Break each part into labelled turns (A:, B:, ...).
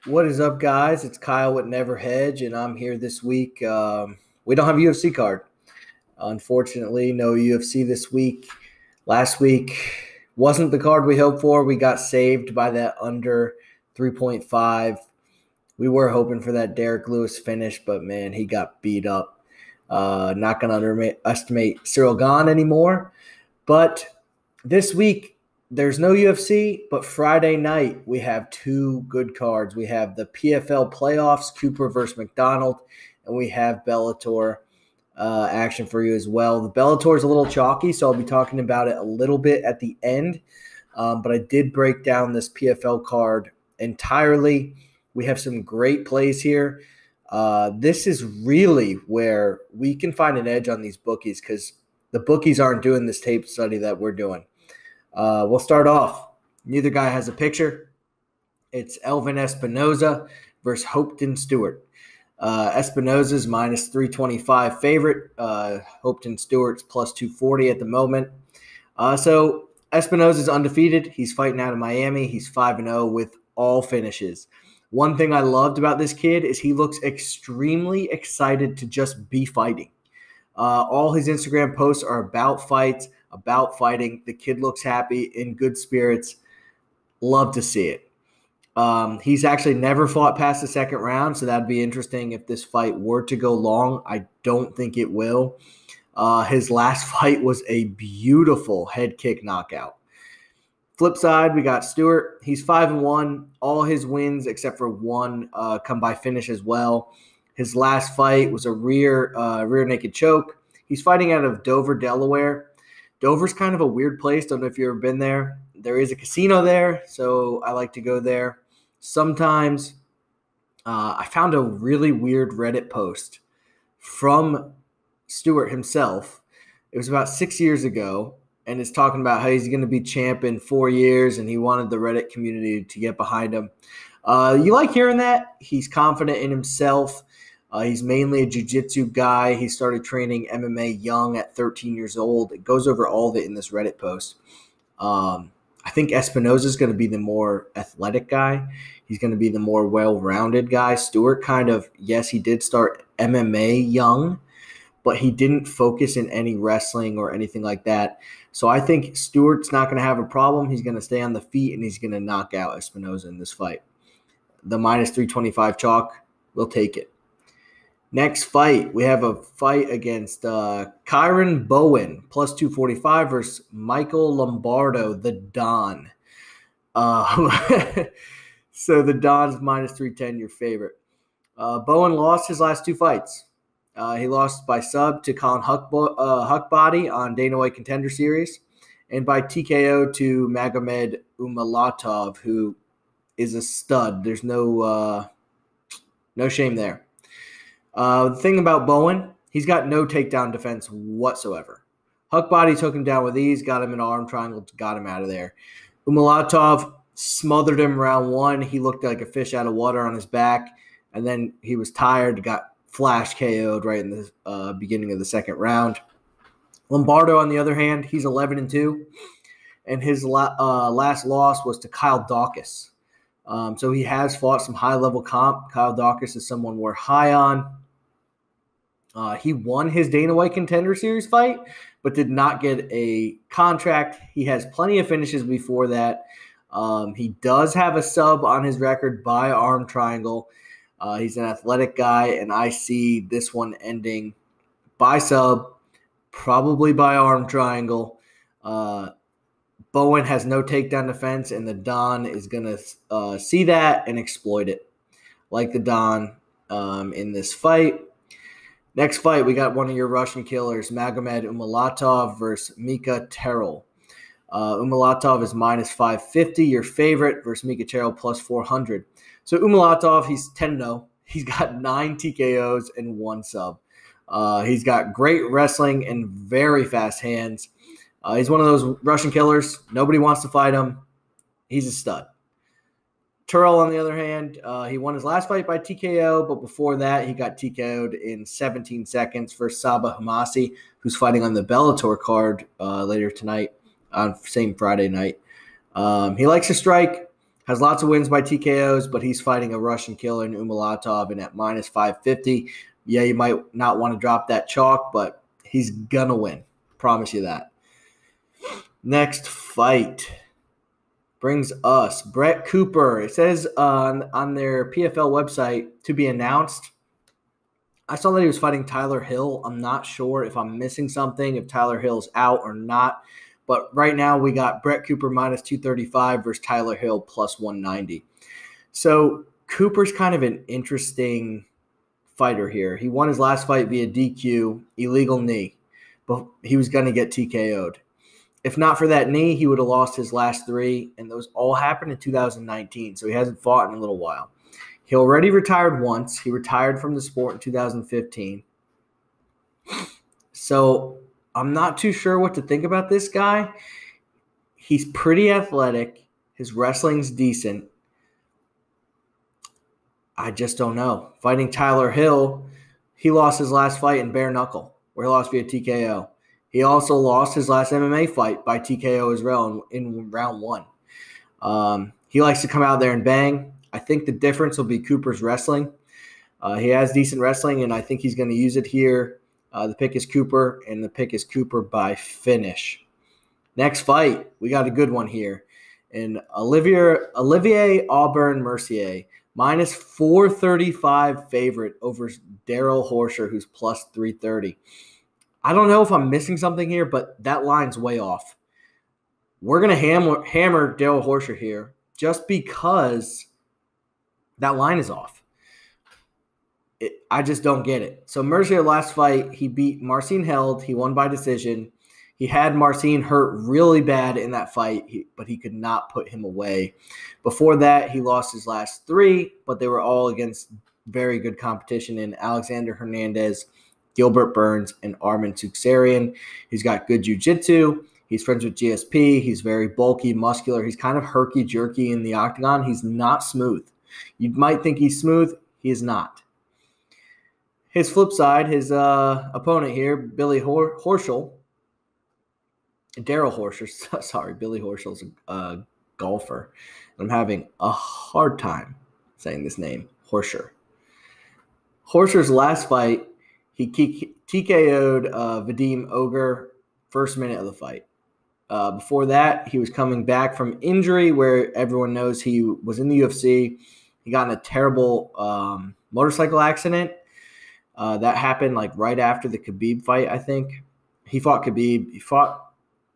A: What is up, guys? It's Kyle with Never Hedge, and I'm here this week. We don't have a UFC card. Unfortunately, no UFC this week. Last week wasn't the card we hoped for. We got saved by that under 3.5. We were hoping for that Derek Lewis finish, but man, he got beat up. Not going to underestimate Cyril Gane anymore. But this week, there's no UFC, but Friday night we have two good cards. We have the PFL playoffs, Cooper versus Macdonald, and we have Bellator action for you as well. The Bellator is a little chalky, so I'll be talking about it a little bit at the end. But I did break down this PFL card entirely. We have some great plays here. This is really where we can find an edge on these bookies because the bookies aren't doing this tape study that we're doing. We'll start off. Neither guy has a picture. It's Elvin Espinoza versus Hopton Stewart. Espinoza's minus 325 favorite. Hopton Stewart's plus 240 at the moment. So Espinoza's undefeated. He's fighting out of Miami. He's 5-0 with all finishes. One thing I loved about this kid is he looks extremely excited to just be fighting. All his Instagram posts are about fights, about fighting. The kid looks happy, in good spirits. Love to see it. He's actually never fought past the second round, so that'd be interesting if this fight were to go long. I don't think it will. His last fight was a beautiful head kick knockout. Flip side, we got Stewart. He's 5-1. All his wins, except for one, come by finish as well. His last fight was a rear naked choke. He's fighting out of Dover, Delaware. Dover's kind of a weird place. Don't know if you've ever been there. There is a casino there, so I like to go there. Sometimes I found a really weird Reddit post from Stewart himself. It was about 6 years ago, and it's talking about how he's going to be champ in 4 years, and he wanted the Reddit community to get behind him. You like hearing that? He's confident in himself. He's mainly a jiu-jitsu guy. He started training MMA young at 13 years old. It goes over all of it in this Reddit post. I think Espinoza is going to be the more athletic guy. He's going to be the more well-rounded guy. Stewart kind of, yes, he did start MMA young, but he didn't focus in any wrestling or anything like that. So I think Stewart's not going to have a problem. He's going to stay on the feet, and he's going to knock out Espinoza in this fight. The minus 325 chalk, we'll take it. Next fight, we have a fight against Kyron Bowen, plus 245 versus Michael Lombardo, the Don. So the Don's minus 310, your favorite. Bowen lost his last two fights. He lost by sub to Colin Huckbody on Dana White Contender Series and by TKO to Magomediev Umalatov, who is a stud. There's no shame there. The thing about Bowen, he's got no takedown defense whatsoever. Huckbody took him down with ease, got him in an arm triangle, got him out of there. Umalatov smothered him round one. He looked like a fish out of water on his back, and then he was tired, got flash KO'd right in the beginning of the second round. Lombardo, on the other hand, he's 11-2, and his last loss was to Kyle Dawkins. So he has fought some high-level comp. Kyle Dawkins is someone we're high on. He won his Dana White Contender Series fight, but did not get a contract. He has plenty of finishes before that. He does have a sub on his record by arm triangle. He's an athletic guy, and I see this one ending by sub, probably by arm triangle. Bowen has no takedown defense, and the Don is going to see that and exploit it, like the Don in this fight. Next fight, we got one of your Russian killers, Magomediev Umalatov versus Mika Terrel. Umalatov is minus 550, your favorite, versus Mika Terrel plus 400. So Umalatov, he's 10-0. He's got 9 TKOs and 1 sub. He's got great wrestling and very fast hands. He's one of those Russian killers. Nobody wants to fight him. He's a stud. Terrel, on the other hand, he won his last fight by TKO, but before that, he got TKO'd in 17 seconds for Sabah Mousasi, who's fighting on the Bellator card later tonight on same Friday night. He likes to strike. Has lots of wins by TKOs, but he's fighting a Russian killer in Umalatov and at minus 550. Yeah, you might not want to drop that chalk, but he's going to win. Promise you that. Next fight brings us Brett Cooper. It says on their PFL website to be announced. I saw that he was fighting Tyler Hill. I'm not sure if I'm missing something, if Tyler Hill's out or not. But right now we got Brett Cooper minus 235 versus Tyler Hill plus 190. So Cooper's kind of an interesting fighter here. He won his last fight via DQ, illegal knee, but he was going to get TKO'd. If not for that knee, he would have lost his last 3, and those all happened in 2019, so he hasn't fought in a little while. He already retired once. He retired from the sport in 2015. So I'm not too sure what to think about this guy. He's pretty athletic. His wrestling's decent. I just don't know. Fighting Tyler Hill, he lost his last fight in bare knuckle, where he lost via TKO. He also lost his last MMA fight by TKO as well in round 1. He likes to come out there and bang. I think the difference will be Cooper's wrestling. He has decent wrestling, and I think he's going to use it here. The pick is Cooper, and the pick is Cooper by finish. Next fight, we got a good one here. And Olivier Auburn Mercier, minus 435 favorite over Darrell Horscher, who's plus 330. I don't know if I'm missing something here, but that line's way off. We're going to hammer Darrell Horscher here just because that line is off. I just don't get it. So Mercier last fight, he beat Marcin Held. He won by decision. He had Marcin hurt really bad in that fight, but he could not put him away. Before that, he lost his last 3, but they were all against very good competition in Alexander Hernandez, Gilbert Burns, and Arman Tsouksarian. He's got good jiu-jitsu. He's friends with GSP. He's very bulky, muscular. He's kind of herky-jerky in the octagon. He's not smooth. You might think he's smooth. He is not. His flip side, his opponent here, Billy Horschel, Darrell Horscher, sorry, Billy Horschel's a golfer. I'm having a hard time saying this name, Horscher. Horscher's last fight, he TKO'd Vadim Ogre first minute of the fight. Before that, he was coming back from injury where everyone knows he was in the UFC. He got in a terrible motorcycle accident. That happened like right after the Khabib fight, I think. He fought Khabib. He fought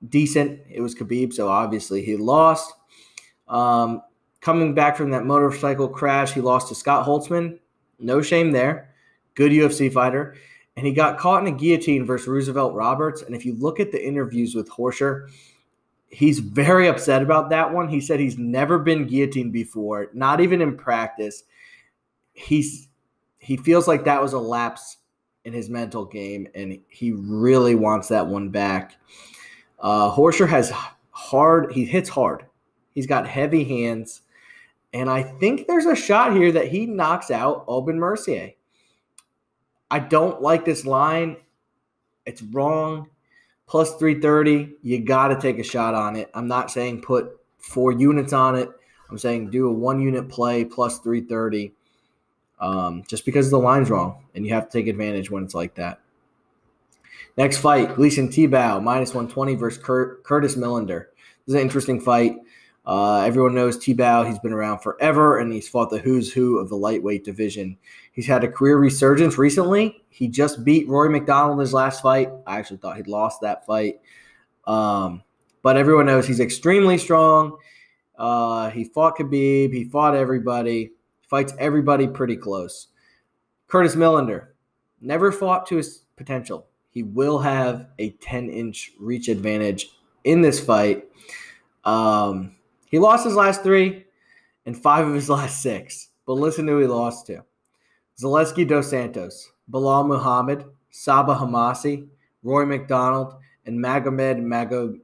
A: decent. It was Khabib, so obviously he lost. Coming back from that motorcycle crash, he lost to Scott Holtzman. No shame there. Good UFC fighter. And he got caught in a guillotine versus Roosevelt Roberts. And if you look at the interviews with Horscher, he's very upset about that one. He said he's never been guillotined before, not even in practice. He feels like that was a lapse in his mental game, and he really wants that one back. Horscher has he hits hard. He's got heavy hands, and I think there's a shot here that he knocks out Aubin Mercier. I don't like this line. It's wrong. Plus 330, you got to take a shot on it. I'm not saying put 4 units on it. I'm saying do a 1-unit play plus 330 just because the line's wrong, and you have to take advantage when it's like that. Next fight, Gleison Tebow, minus 120 versus Curtis Millender. This is an interesting fight. Everyone knows Tebow. He's been around forever, and he's fought the who's who of the lightweight division. He's had a career resurgence recently. He just beat Rory Macdonald in his last fight. I actually thought he'd lost that fight. But everyone knows he's extremely strong. He fought Khabib. He fought everybody. He fights everybody pretty close. Curtis Millender never fought to his potential. He will have a 10-inch reach advantage in this fight. He lost his last 3 and 5 of his last 6. But listen to who he lost to. Zaleski Dos Santos, Bilal Muhammad, Sabah Hamasi, Roy McDonald, and Magomediev.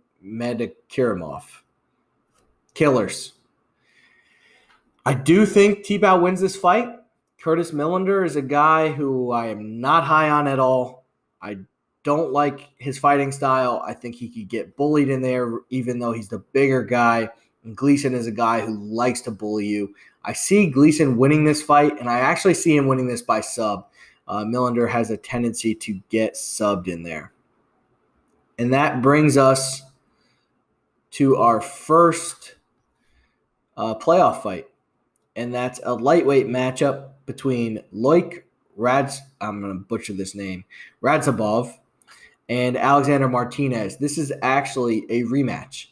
A: Killers. I do think Tebow wins this fight. Curtis Millender is a guy who I am not high on at all. I don't like his fighting style. I think he could get bullied in there, even though he's the bigger guy. Gleason is a guy who likes to bully you. I see Gleason winning this fight, and I actually see him winning this by sub. Millender has a tendency to get subbed in there. And that brings us to our first playoff fight, and that's a lightweight matchup between Loik I'm going to butcher this name, Radzhabov, and Alexander Martinez. This is actually a rematch.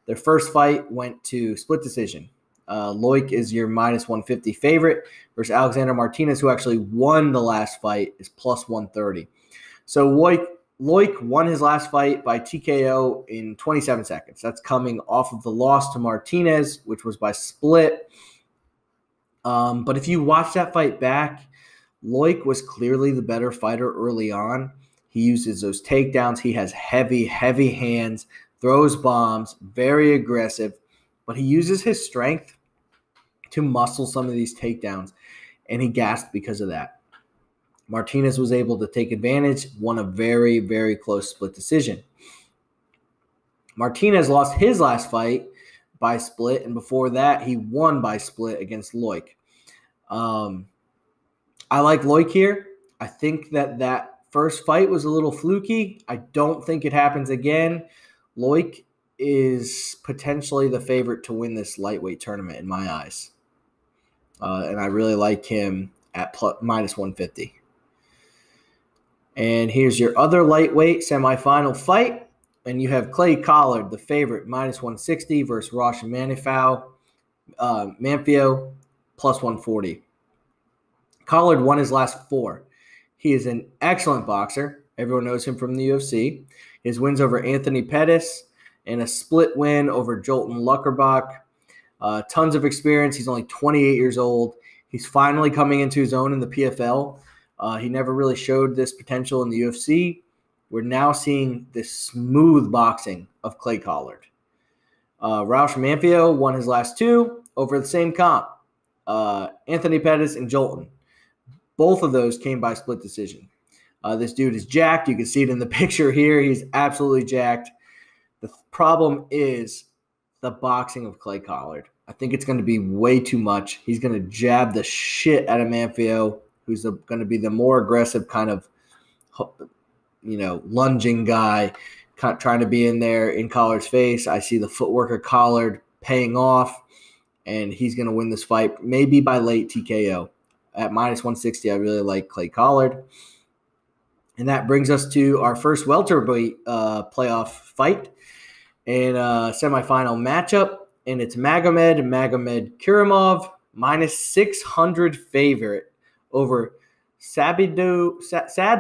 A: Their first fight went to split decision. Loik is your minus 150 favorite versus Alexander Martinez, who actually won the last fight, is plus 130. So Loik won his last fight by TKO in 27 seconds. That's coming off of the loss to Martinez, which was by split. But if you watch that fight back, Loik was clearly the better fighter early on. He uses those takedowns. He has heavy, heavy hands, throws bombs, very aggressive. But he uses his strength to muscle some of these takedowns, and he gasped because of that. Martinez was able to take advantage, won a very, very close split decision. Martinez lost his last fight by split, and before that, he won by split against Loik. I like Loik here. I think that first fight was a little fluky. I don't think it happens again. Loik is potentially the favorite to win this lightweight tournament in my eyes. And I really like him at minus 150. And here's your other lightweight semifinal fight. And you have Clay Collard, the favorite, minus 160 versus Rosh Manfio, plus 140. Collard won his last 4. He is an excellent boxer. Everyone knows him from the UFC. His wins over Anthony Pettis and a split win over Jolton Luckerbach. Tons of experience. He's only 28 years old. He's finally coming into his own in the PFL. He never really showed this potential in the UFC. We're now seeing this smooth boxing of Clay Collard. Roush Manfio won his last 2 over the same comp. Anthony Pettis and Jolton. Both of those came by split decision. This dude is jacked. You can see it in the picture here. He's absolutely jacked. The problem is the boxing of Clay Collard. I think it's going to be way too much. He's going to jab the shit out of Manfio, who's going to be the more aggressive kind of, lunging guy, trying to be in there in Collard's face. I see the footwork of Collard paying off, and he's going to win this fight, maybe by late TKO. At minus 160, I really like Clay Collard. And that brings us to our first welterweight playoff fight and semifinal matchup. And it's Magomed Kurimov, minus 600 favorite over Sad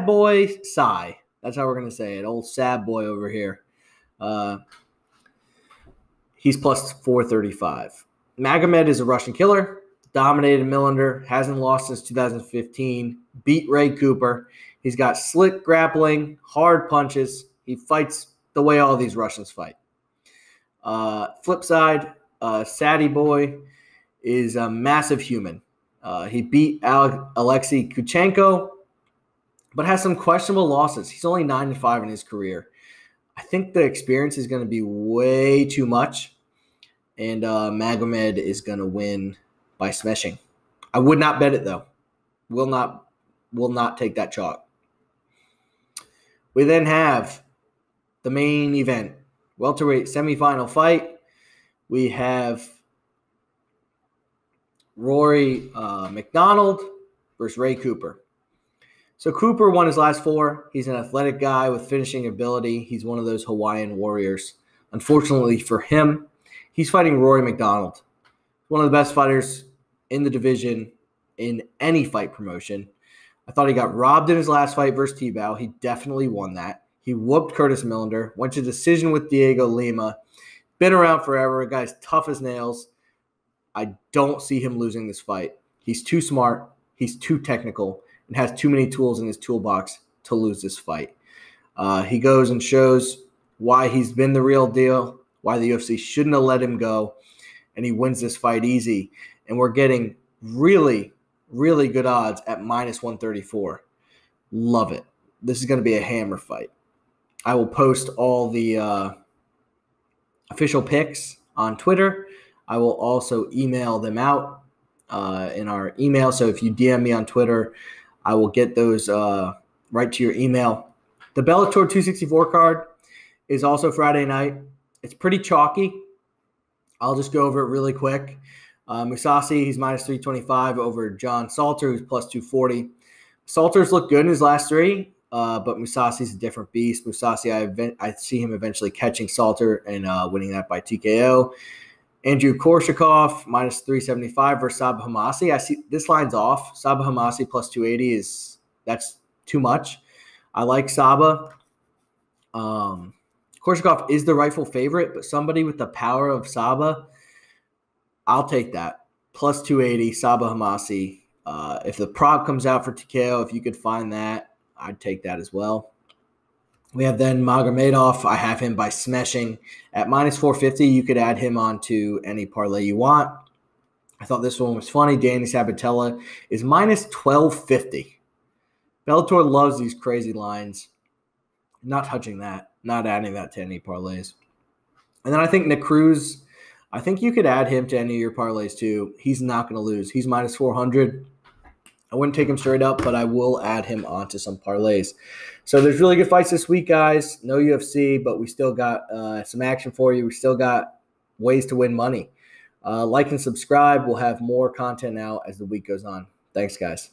A: Boy Sai. That's how we're going to say it. Old Sad Boy over here. He's plus 435. Magomed is a Russian killer. Dominated Millender, hasn't lost since 2015, beat Ray Cooper. He's got slick grappling, hard punches. He fights the way all these Russians fight. Flip side, Saddy Boy is a massive human. He beat Alexei Kuchenko, but has some questionable losses. He's only 9-5 in his career. I think the experience is going to be way too much, and Magomed is going to win by smashing. I would not bet it, though. Will not take that chalk. We then have the main event, welterweight semifinal fight. We have Rory Macdonald versus Ray Cooper. So Cooper won his last 4. He's an athletic guy with finishing ability. He's one of those Hawaiian warriors. Unfortunately for him, he's fighting Rory Macdonald, one of the best fighters in the division in any fight promotion. I thought he got robbed in his last fight versus Tebow. He definitely won that. He whooped Curtis Millender, went to decision with Diego Lima. Been around forever. A guy's tough as nails. I don't see him losing this fight. He's too smart. He's too technical and has too many tools in his toolbox to lose this fight. He goes and shows why he's been the real deal, why the UFC shouldn't have let him go, and he wins this fight easy. And we're getting really, really good odds at minus 134. Love it. This is going to be a hammer fight. I will post all the official picks on Twitter. I will also email them out in our email. So if you DM me on Twitter, I will get those right to your email. The Bellator 264 card is also Friday night. It's pretty chalky. I'll just go over it really quick. Mousasi, he's minus 325 over John Salter, who's plus 240. Salter's looked good in his last three, but Mousasi's a different beast. Mousasi, I see him eventually catching Salter and winning that by TKO. Andrew Korshakov, minus 375 versus Sabah Homasi. I see this line's off. Sabah Homasi plus 280 that's too much. I like Sabah. Korshakov is the rightful favorite, but somebody with the power of Sabah, I'll take that. Plus 280, Sabah Homasi. If the prop comes out for TKO, if you could find that, I'd take that as well. We have then Magomediev. I have him by smashing at minus 450. You could add him onto any parlay you want. I thought this one was funny. Danny Sabatella is minus 1250. Bellator loves these crazy lines. Not touching that. Not adding that to any parlays. And then I think Nick Cruz, I think you could add him to any of your parlays too. He's not going to lose. He's minus 400. I wouldn't take him straight up, but I will add him onto some parlays. So there's really good fights this week, guys. No UFC, but we still got some action for you. We still got ways to win money. Like and subscribe. We'll have more content out as the week goes on. Thanks, guys.